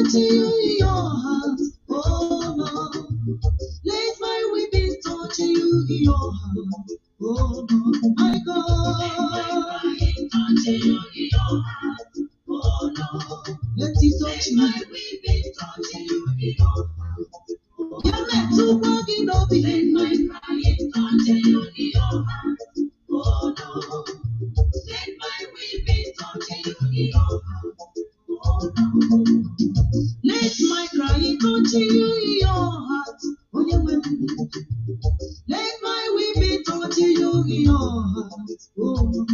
unto you in your heart, oh Lord. Let my weeping turn to you in your heart, oh Lord, my God. Let my crying turn to you in your heart, oh Lord. Let it touch you. Let my weeping turn to you in your heart. Yeah, let to bug it up in. Let my crying turn to you in your heart, oh Lord. Let my weeping turn to you in your heart, oh Lord. Let my crying turn to you in your heart, oh yeah, well. Let my weeping turn to you in your heart, oh.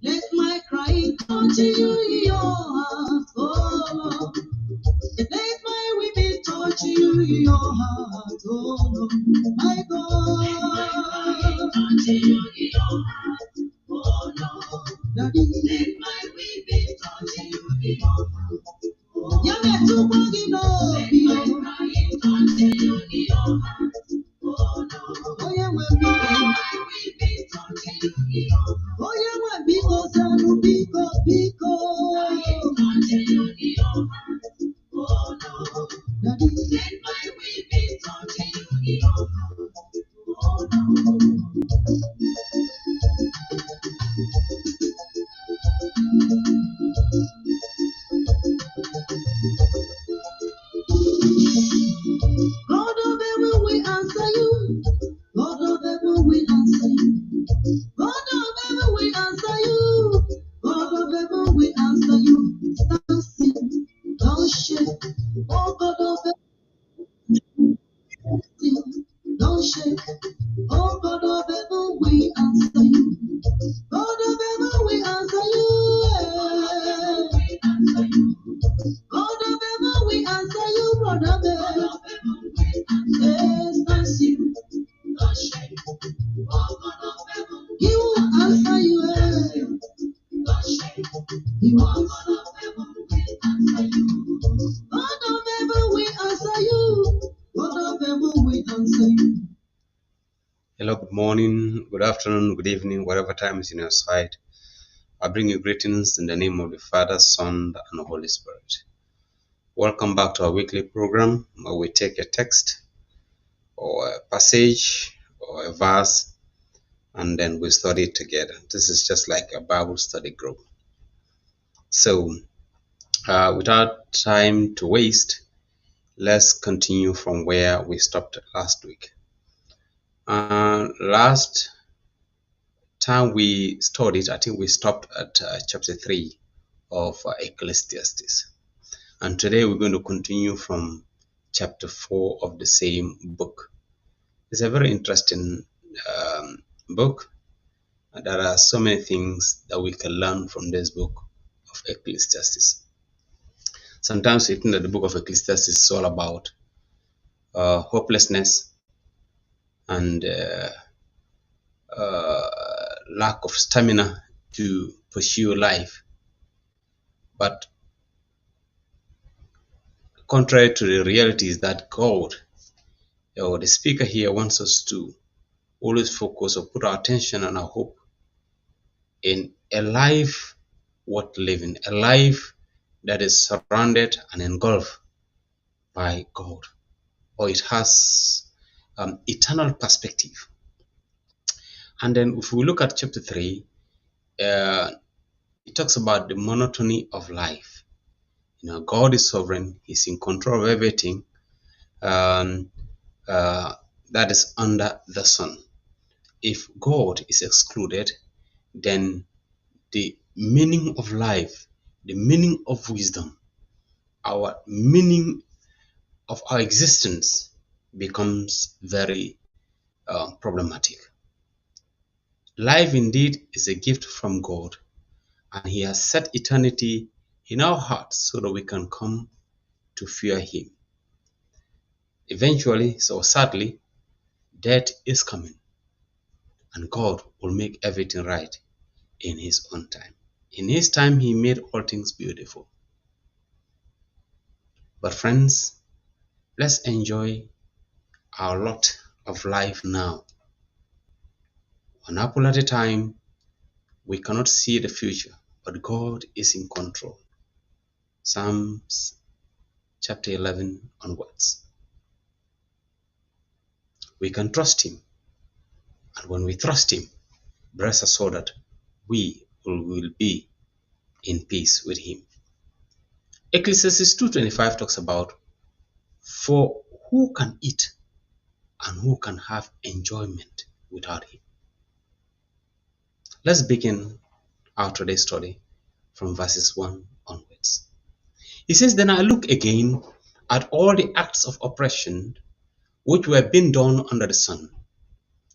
Let my crying turn to you in your heart, oh Lord. Let my weeping turn to you in your heart, oh Lord, my God. Let my crying turn to you in your heart, oh Lord. Daddy, let my weeping turn to you in your heart. Yeah, me too, buggy, no. Let my crying turn to you in your heart, oh Lord. Oh yeah, when we let my weeping turn to you in your heart. Oh yeah, when we go, Sanu, Biko. Turn to you in your heart, oh Lord. Daddy, let my weeping turn to you in your heart, oh Lord. God of heaven, we answer you. God of heaven, we answer you. God of heaven, we answer you. God of heaven, we answer you. Stand still, don't shake. Oh God of heaven, still, don't shake. Oh God of heaven, we answer you. God of heaven, we answer you. We answer you. God of heaven, we answer you, brother. God of heaven, we answer you. Stand still, don't shake. Oh God of heaven, He will answer you. Don't shake. He will answer you. God of heaven, we answer you. God of heaven, we answer you. God of heaven, we answer you. Hello, good morning, good afternoon, good evening, whatever time is in your sight. I bring you greetings in the name of the Father, Son, and the Holy Spirit. Welcome back to our weekly program where we take a text or a passage or a verse and then we study it together. This is just like a Bible study group. So, without time to waste, let's continue from where we stopped last week. Last time we studied, I think we stopped at chapter 3 of Ecclesiastes. And today we're going to continue from chapter 4 of the same book. It's a very interesting book. There are so many things that we can learn from this book of Ecclesiastes. Sometimes we think that the book of Ecclesiastes is all about hopelessness and lack of stamina to pursue life. But contrary to the reality is that God, or the speaker here, wants us to always focus or put our attention and our hope in a life worth living, a life that is surrounded and engulfed by God, or it has eternal perspective. And then if we look at chapter 3, it talks about the monotony of life. You know, God is sovereign, He's in control of everything that is under the sun. If God is excluded, then the meaning of life, the meaning of wisdom, our meaning of our existence becomes very problematic. Life indeed is a gift from God, and He has set eternity in our hearts so that we can come to fear Him. Eventually, so sadly, death is coming, and God will make everything right in His own time. In His time, He made all things beautiful. But friends, let's enjoy our lot of life now. One apple at a time. We cannot see the future, but God is in control. Psalms chapter 11 onwards. We can trust him, and when we trust him, rest assured that we will be in peace with him. Ecclesiastes 2:25 talks about, for who can eat and who can have enjoyment without him? Let's begin our today's study from verses 1 onwards. He says, then I look again at all the acts of oppression which were being done under the sun.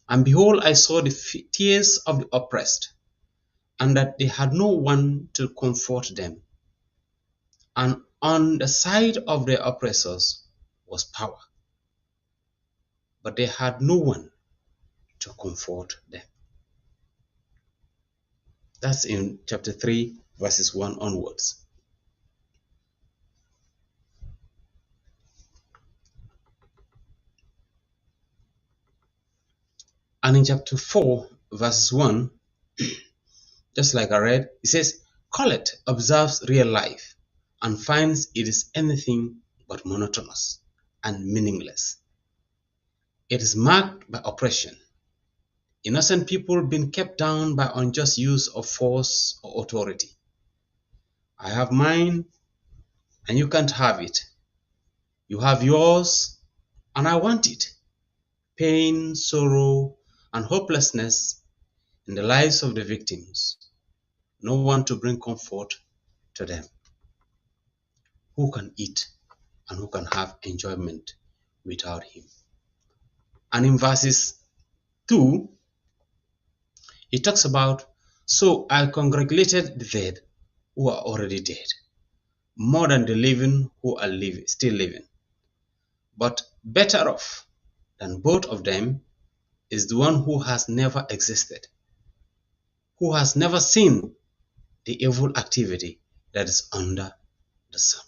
And behold, I saw the tears of the oppressed, and that they had no one to comfort them. And on the side of the oppressors was power, but they had no one to comfort them. That's in chapter 3, verses 1 onwards. And in chapter 4, verses 1, just like I read, it says, Colette observes real life and finds it is anything but monotonous and meaningless. It is marked by oppression, innocent people being kept down by unjust use of force or authority. I have mine and you can't have it. You have yours and I want it. Pain, sorrow, and hopelessness in the lives of the victims. No one to bring comfort to them. Who can eat and who can have enjoyment without him? And in verses 2, he talks about, so I congratulated the dead who are already dead, more than the living who are still living. But better off than both of them is the one who has never existed, who has never seen the evil activity that is under the sun.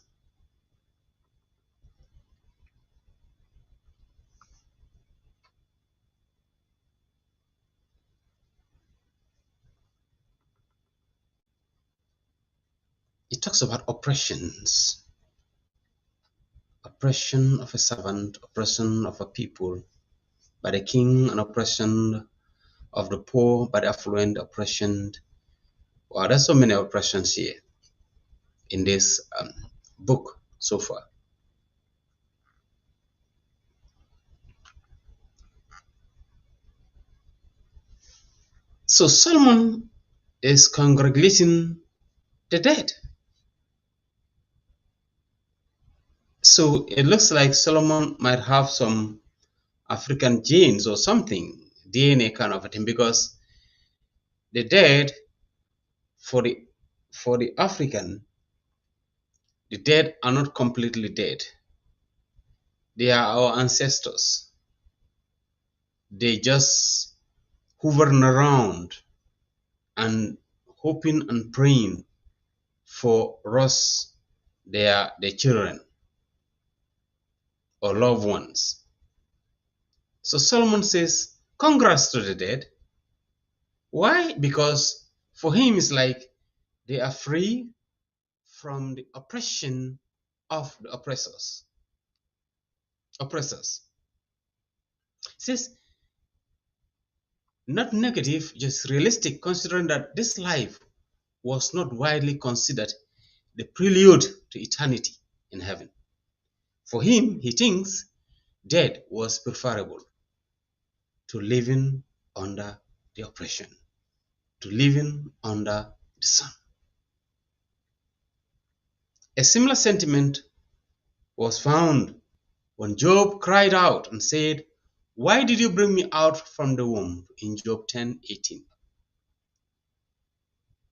It talks about oppressions, oppression of a servant, oppression of a people by the king, and oppression of the poor by the affluent, oppression. Wow, there's so many oppressions here in this book so far. So Solomon is congratulating the dead. So it looks like Solomon might have some African genes or something, DNA kind of a thing, because the dead, for the African, the dead are not completely dead. They are our ancestors. They just hovering around and hoping and praying for us, their children or loved ones. So Solomon says, congrats to the dead. Why? Because for him it's like they are free from the oppression of the oppressors. It says, not negative, just realistic, considering that this life was not widely considered the prelude to eternity in heaven. For him, he thinks death was preferable to living under the oppression, to living under the sun. A similar sentiment was found when Job cried out and said, why did you bring me out from the womb? In Job 10:18.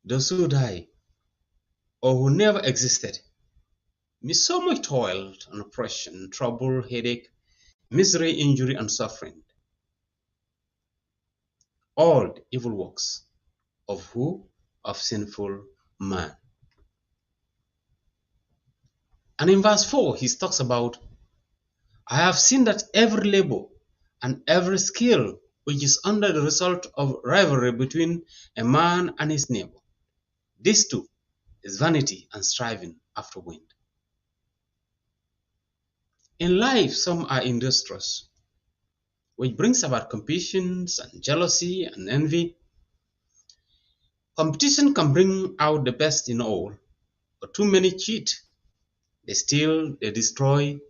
Those who die or who never existed me so much toil and oppression, trouble, headache, misery, injury, and suffering. All the evil works of who? Of sinful man. And in verse 4, he talks about, I have seen that every labor and every skill which is under the result of rivalry between a man and his neighbor, this too is vanity and striving after wind. In life, some are industrious, which brings about competitions and jealousy and envy. Competition can bring out the best in all, but too many cheat. They steal, they destroy.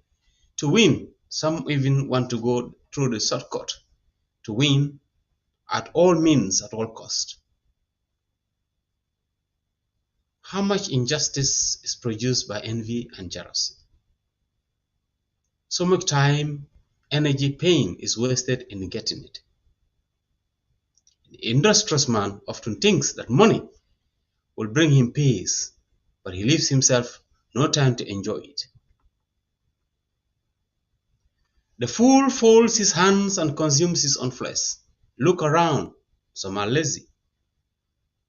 To win, some even want to go through the shortcut to win at all means, at all cost. How much injustice is produced by envy and jealousy? So much time, energy, pain is wasted in getting it. The industrious man often thinks that money will bring him peace, but he leaves himself no time to enjoy it. The fool folds his hands and consumes his own flesh. Look around, some are lazy,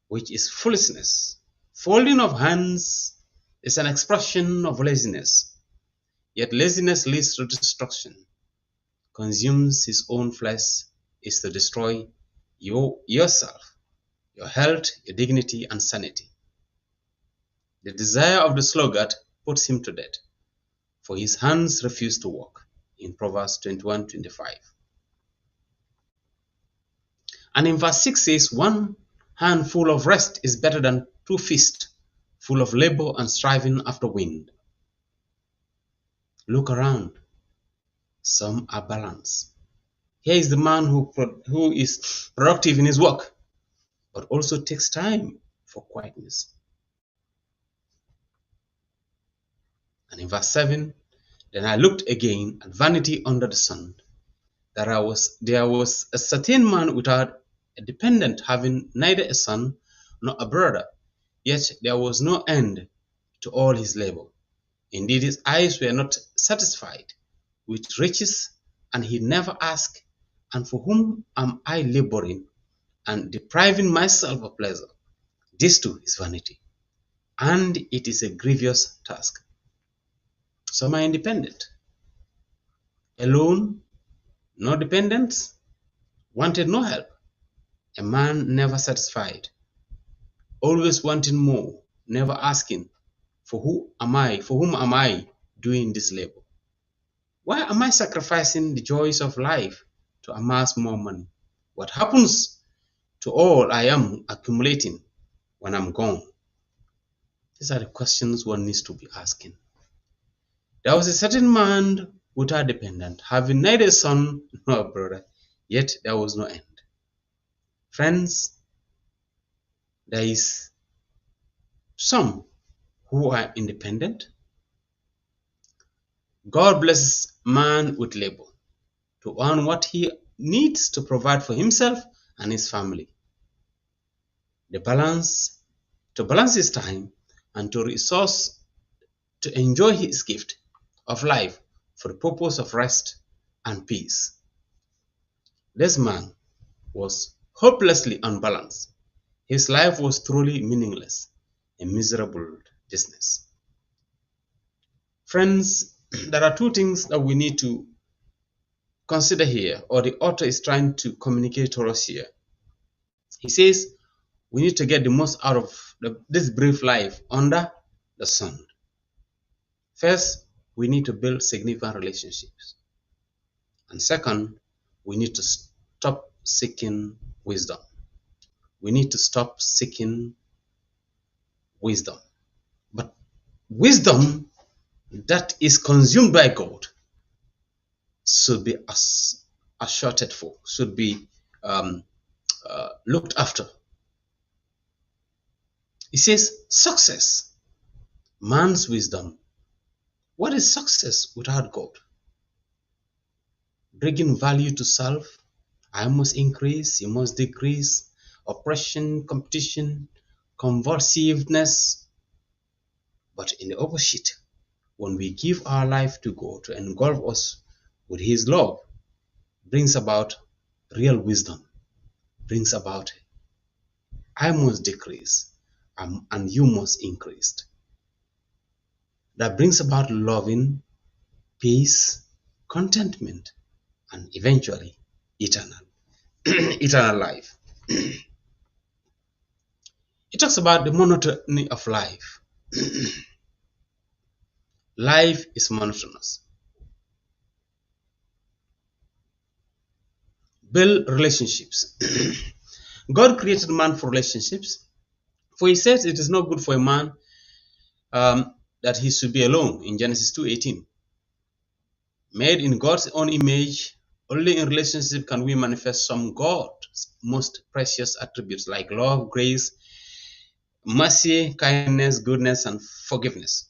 which is foolishness. Folding of hands is an expression of laziness, yet laziness leads to destruction. Consumes his own flesh is to destroy yourself, your health, your dignity, and sanity. The desire of the sluggard puts him to death, for his hands refuse to work, in Proverbs 21:25. And in verse 6 says, one hand full of rest is better than two fists full of labor and striving after wind. Look around. Some are balanced. Here is the man who is productive in his work, but also takes time for quietness. And in verse 7, then I looked again at vanity under the sun. There was a certain man without a dependent, having neither a son nor a brother, yet there was no end to all his labor. Indeed, his eyes were not satisfied with riches, and he never asked, and for whom am I laboring and depriving myself of pleasure? This too is vanity, and it is a grievous task. Some are independent, alone, no dependents, wanted no help, a man never satisfied, always wanting more, never asking, for whom am I doing this labor? Why am I sacrificing the joys of life to amass more money? What happens to all I am accumulating when I'm gone? These are the questions one needs to be asking. There was a certain man without dependent, having neither a son nor a brother, yet there was no end. Friends, there is some who are independent. God blesses man with labor to earn what he needs to provide for himself and his family. To balance his time and to resource to enjoy his gift of life for the purpose of rest and peace. This man was hopelessly unbalanced. His life was truly meaningless, a miserable business. Friends, there are two things that we need to consider here, or the author is trying to communicate to us here. He says we need to get the most out of this brief life under the sun. First, we need to build significant relationships. And second, we need to stop seeking wisdom. We need to stop seeking wisdom. But wisdom that is consumed by God should be assured for, should be looked after. He says, success, man's wisdom. What is success without God? Bringing value to self. I must increase, you must decrease. Oppression, competition, convulsiveness. But in the opposite, when we give our life to God to engulf us with His love, brings about real wisdom, brings about I must decrease and you must increase. That brings about loving, peace, contentment, and eventually eternal life. It talks about the monotony of life. Life is monotonous. build relationships. God created man for relationships, for he says it is not good for a man that he should be alone in Genesis 2:18. Made in God's own image, only in relationship can we manifest some of God's most precious attributes like love, grace, mercy, kindness, goodness, and forgiveness.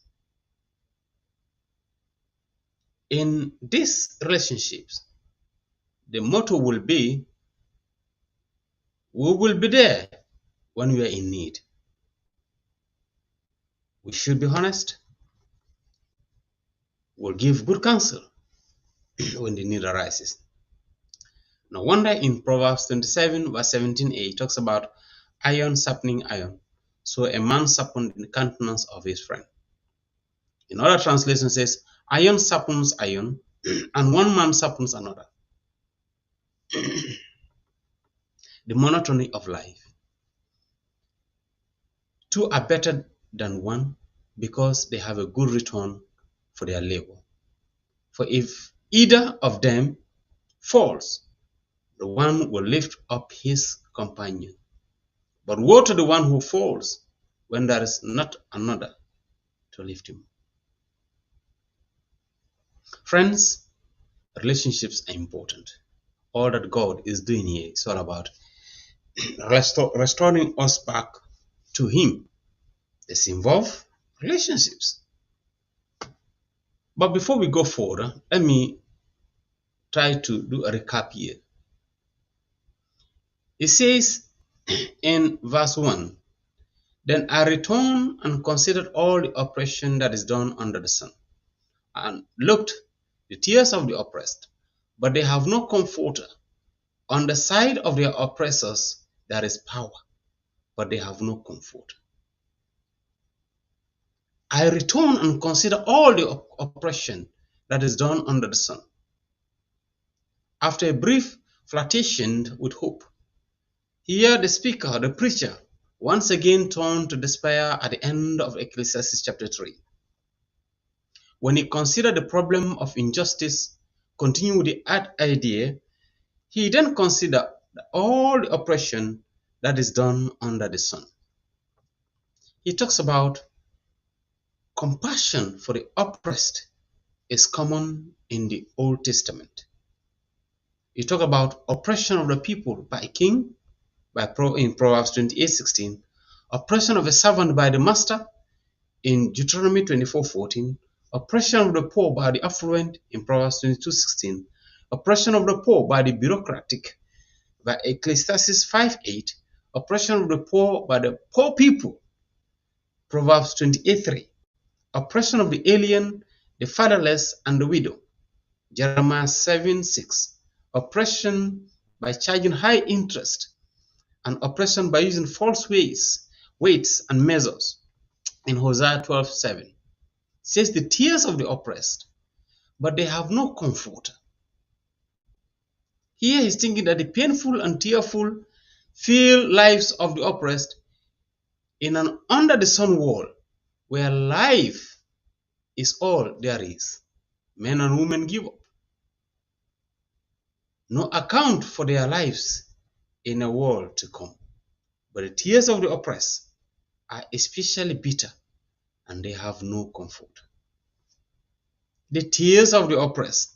In these relationships, the motto will be, we will be there when we are in need. We should be honest. We'll give good counsel when the need arises. No wonder in Proverbs 27 verse 17a, it talks about iron sharpening iron. So a man sharpened in the countenance of his friend. In other translations says, iron sharpens iron, and one man sharpens another. The monotony of life. Two are better than one because they have a good return for their labor. For if either of them falls, the one will lift up his companion. But woe to the one who falls when there is not another to lift him. Friends, relationships are important. All that God is doing here is all about restoring us back to Him. This involves relationships. But before we go further, let me try to do a recap here. It says in verse 1, then I returned and considered all the oppression that is done under the sun, and looked the tears of the oppressed, but they have no comforter. On the side of their oppressors there is power, but they have no comfort. I return and consider all the oppression that is done under the sun. After a brief flirtation with hope, here the speaker, the preacher, once again turned to despair at the end of Ecclesiastes chapter 3. When he considered the problem of injustice, continuing with the idea, he then considered all the oppression that is done under the sun. He talks about compassion for the oppressed is common in the Old Testament. He talks about oppression of the people by a king in Proverbs 28:16, oppression of a servant by the master in Deuteronomy 24:14, oppression of the poor by the affluent in Proverbs 22:16, oppression of the poor by the bureaucratic by Ecclesiastes 5:8, oppression of the poor by the poor people, Proverbs 28:3, oppression of the alien, the fatherless, and the widow, Jeremiah 7:6, oppression by charging high interest, and oppression by using false weights and measures in Hosea 12:7. Says the tears of the oppressed, but they have no comfort. Here he's thinking that the painful and tearful feel lives of the oppressed in an under the sun world where life is all there is. Men and women give up. No account for their lives in a world to come. But the tears of the oppressed are especially bitter, and they have no comfort. The tears of the oppressed,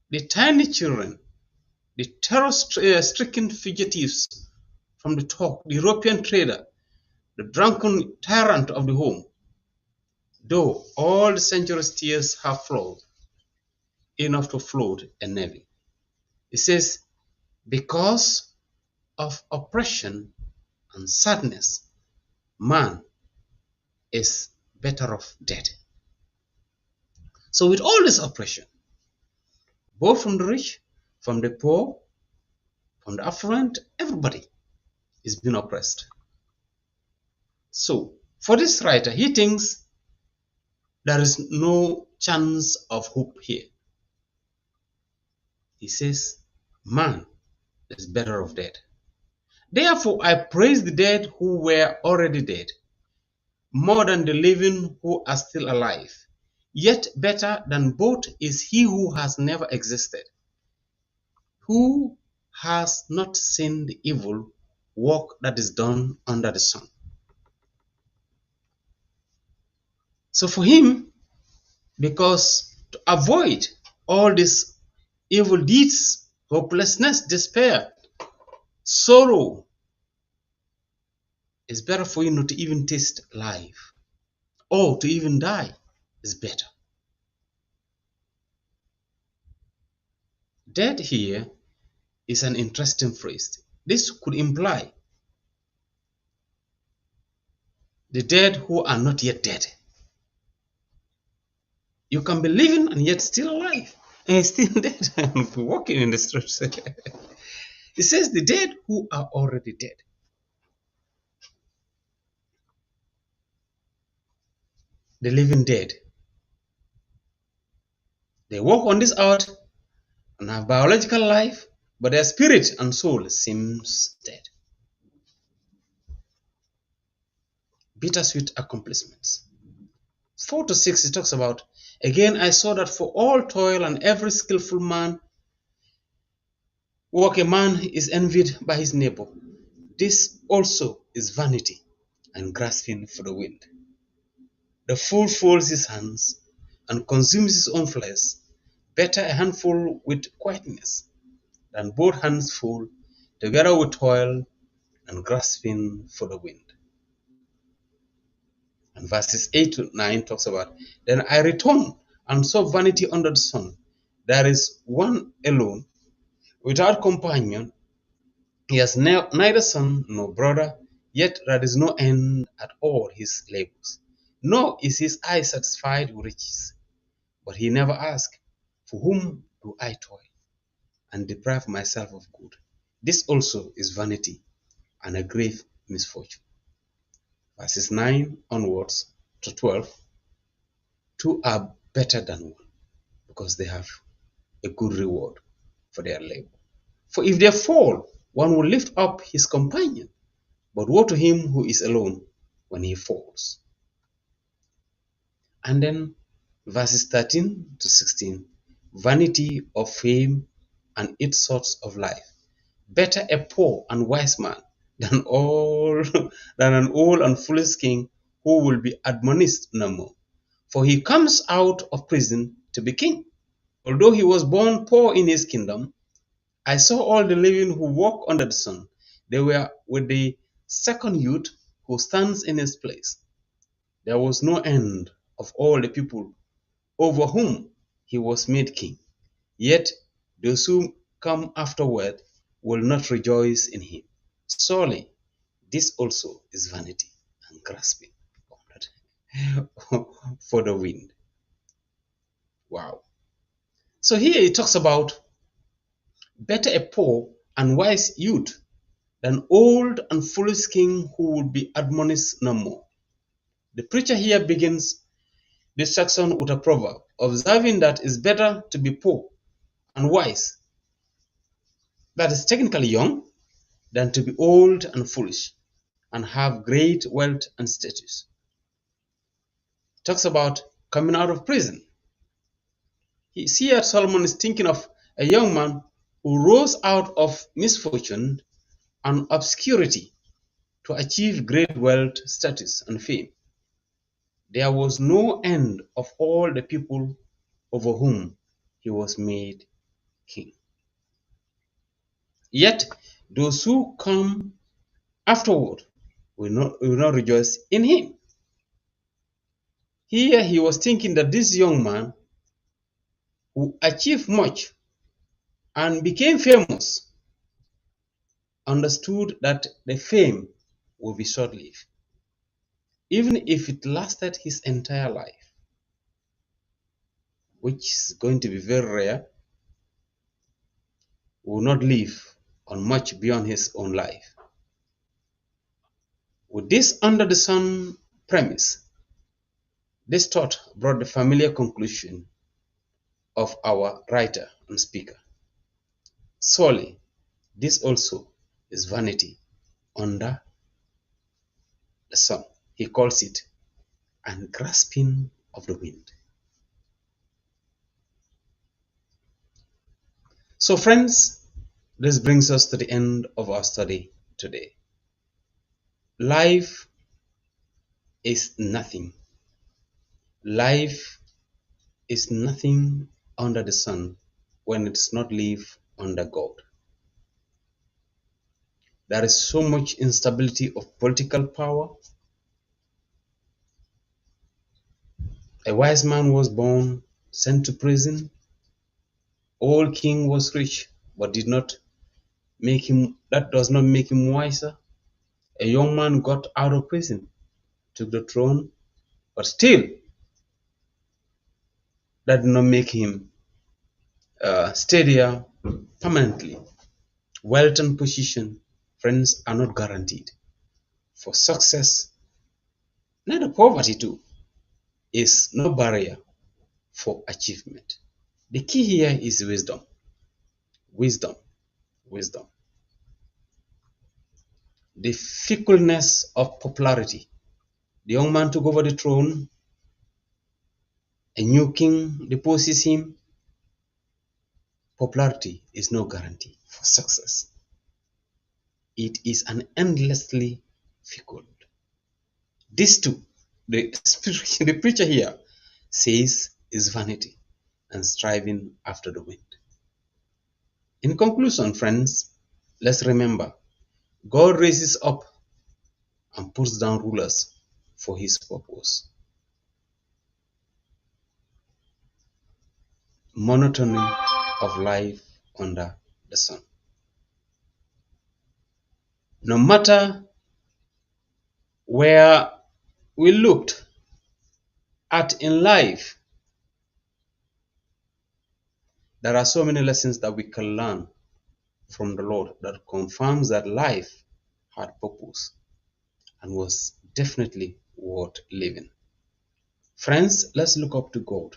the tiny children, the terror-stricken fugitives from the Turk, the European trader, the drunken tyrant of the home, though all the centuries' tears have flowed, enough to float a navy. It says, because of oppression and sadness, man is better off dead. So with all this oppression, both from the rich, from the poor, from the affluent, everybody is being oppressed. So for this writer, he thinks there is no chance of hope here. He says, man is better off dead. Therefore, I praise the dead who were already dead, more than the living who are still alive. Yet better than both is he who has never existed, who has not seen the evil work that is done under the sun. So for him, because to avoid all these evil deeds, hopelessness, despair, sorrow, it's better for you not to even taste life, or to even die is better. Dead here is an interesting phrase. This could imply the dead who are not yet dead. You can be living and yet still alive, and still dead and walking in the streets. It says the dead who are already dead. The living dead. They walk on this earth and have biological life, but their spirit and soul seems dead. Bittersweet accomplishments. 4 to 6, it talks about, again, I saw that for all toil and every skillful man work, a man is envied by his neighbor. This also is vanity and grasping for the wind. The fool folds his hands and consumes his own flesh. Better a handful with quietness than both hands full, together with toil and grasping for the wind. And verses 8 to 9 talks about, then I returned and saw vanity under the sun. There is one alone, without companion. He has neither son nor brother, yet there is no end at all his labors. Nor is his eye satisfied with riches. But he never asks, for whom do I toil and deprive myself of good? This also is vanity and a grave misfortune. Verses 9 onwards to 12, two are better than one, because they have a good reward for their labor. For if they fall, one will lift up his companion, but woe to him who is alone when he falls. And then verses 13 to 16, vanity of fame and its sorts of life. Better a poor and wise man than an old and foolish king who will be admonished no more. For he comes out of prison to be king. Although he was born poor in his kingdom, I saw all the living who walk under the sun. They were with the second youth who stands in his place. There was no end of all the people over whom he was made king. Yet those who come afterward will not rejoice in him. Surely this also is vanity and grasping for the wind. Wow. So here he talks about better a poor and wise youth than old and foolish king who will be admonished no more. The preacher here begins this section with a proverb, observing that it's better to be poor and wise, that is technically young, than to be old and foolish and have great wealth and status. He talks about coming out of prison. Here Solomon is thinking of a young man who rose out of misfortune and obscurity to achieve great wealth, status, and fame. There was no end of all the people over whom he was made king. Yet those who come afterward will not rejoice in him. Here he was thinking that this young man who achieved much and became famous understood that the fame will be short-lived. Even if it lasted his entire life, which is going to be very rare, will not live on much beyond his own life. With this under the sun premise, this thought brought the familiar conclusion of our writer and speaker. Surely, this also is vanity under the sun. He calls it and grasping of the wind. So friends, This brings us to the end of our study today. Life is nothing. Life is nothing under the sun when it does not live under God. There is so much instability of political power. A wise man was born, sent to prison. Old king was rich, but that does not make him wiser. A young man got out of prison, took the throne, but still that did not make him steadier permanently. Wealth and position, friends, are not guaranteed. For success, neither poverty too, is no barrier for achievement. The key here is wisdom. Wisdom. Wisdom. The fickleness of popularity. The young man took over the throne. A new king deposes him. Popularity is no guarantee for success. It is an endlessly fickle. This too, the preacher here says, is vanity and striving after the wind. In conclusion, friends, let's remember, God raises up and puts down rulers for his purpose. Monotony of life under the sun. No matter where we looked at in life, there are so many lessons that we can learn from the Lord that confirms that life had purpose and was definitely worth living. Friends, let's look up to God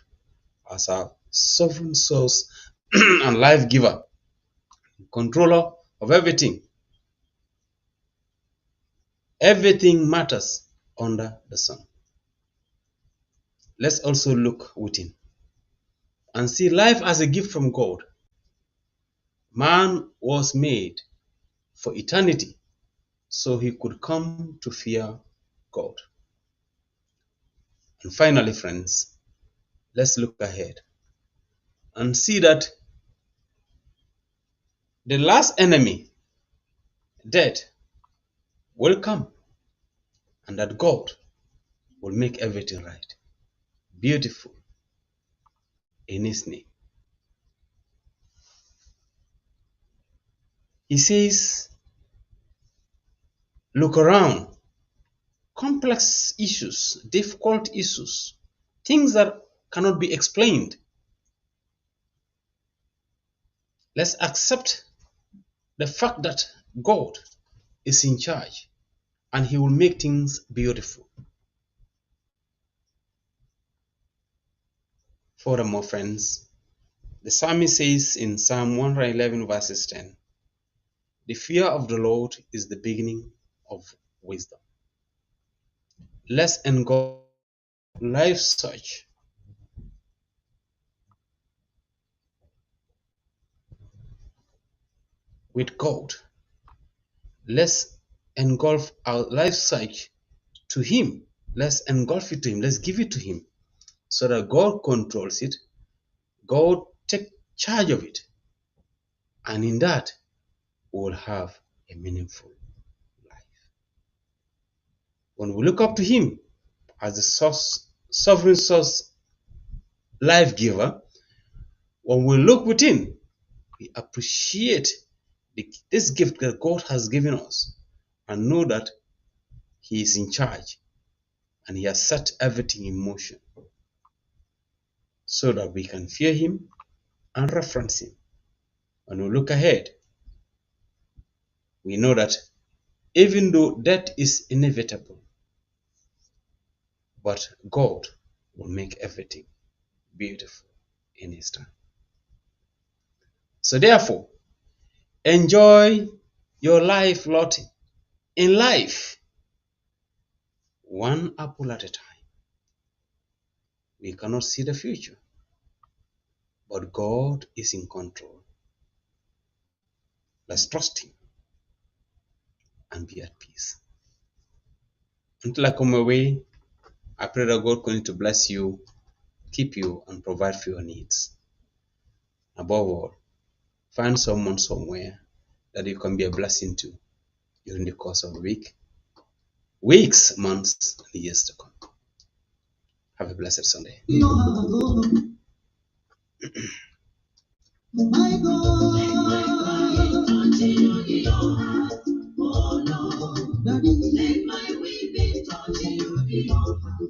as our sovereign source and life giver, controller of everything. Everything matters under the sun. Let's also look within and see life as a gift from God. Man was made for eternity so he could come to fear God. And finally, friends, let's look ahead and see that the last enemy, death, will come and that God will make everything right, beautiful in his name. He says, look around. Complex issues, difficult issues, things that cannot be explained. Let's accept the fact that God is in charge and he will make things beautiful. Furthermore, friends, the psalmist says in Psalm 111 verses 10, the fear of the Lord is the beginning of wisdom. Let's engulf life search with God. Let's engulf our life search to him. Let's engulf it to him. Let's give it to him so that God controls it. God take charge of it. And in that, we will have a meaningful life. When we look up to him as the source, sovereign source, life giver, when we look within, we appreciate this gift that God has given us and know that he is in charge and he has set everything in motion so that we can fear him and reference him. When we look ahead, we know that even though death is inevitable, but God will make everything beautiful in his time. So therefore, enjoy your life, Lottie. In life, one apple at a time. We cannot see the future, but God is in control. Let's trust Him and be at peace. Until I come away, I pray that God continue to bless you, keep you, and provide for your needs. Above all, find someone somewhere that you can be a blessing to during the course of the week, weeks, months, and years to come. Have a blessed Sunday. My God, continue in your heart. Oh no, Daddy, let my weeping continue in your heart.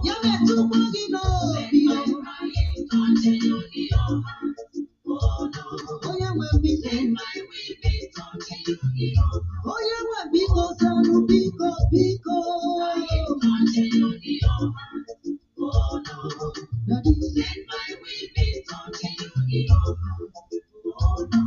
You get to buggy no, let my crying continue in your heart. Oh no, oh yeah, well, let my weeping continue in your heart. Oh yeah, well, because continue in your heart. Oh no, Daddy, let my weeping continue in your heart. Oh no.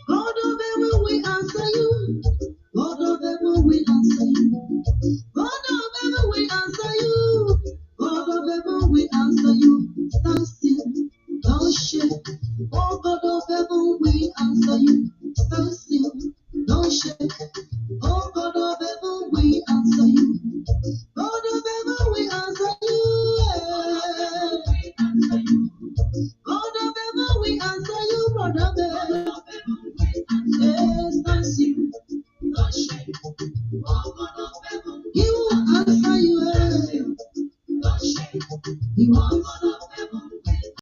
God of heaven, we answer you. God of heaven, we answer you. God of heaven, we answer you. God of heaven, we answer you. Stand still, don't shake. Oh God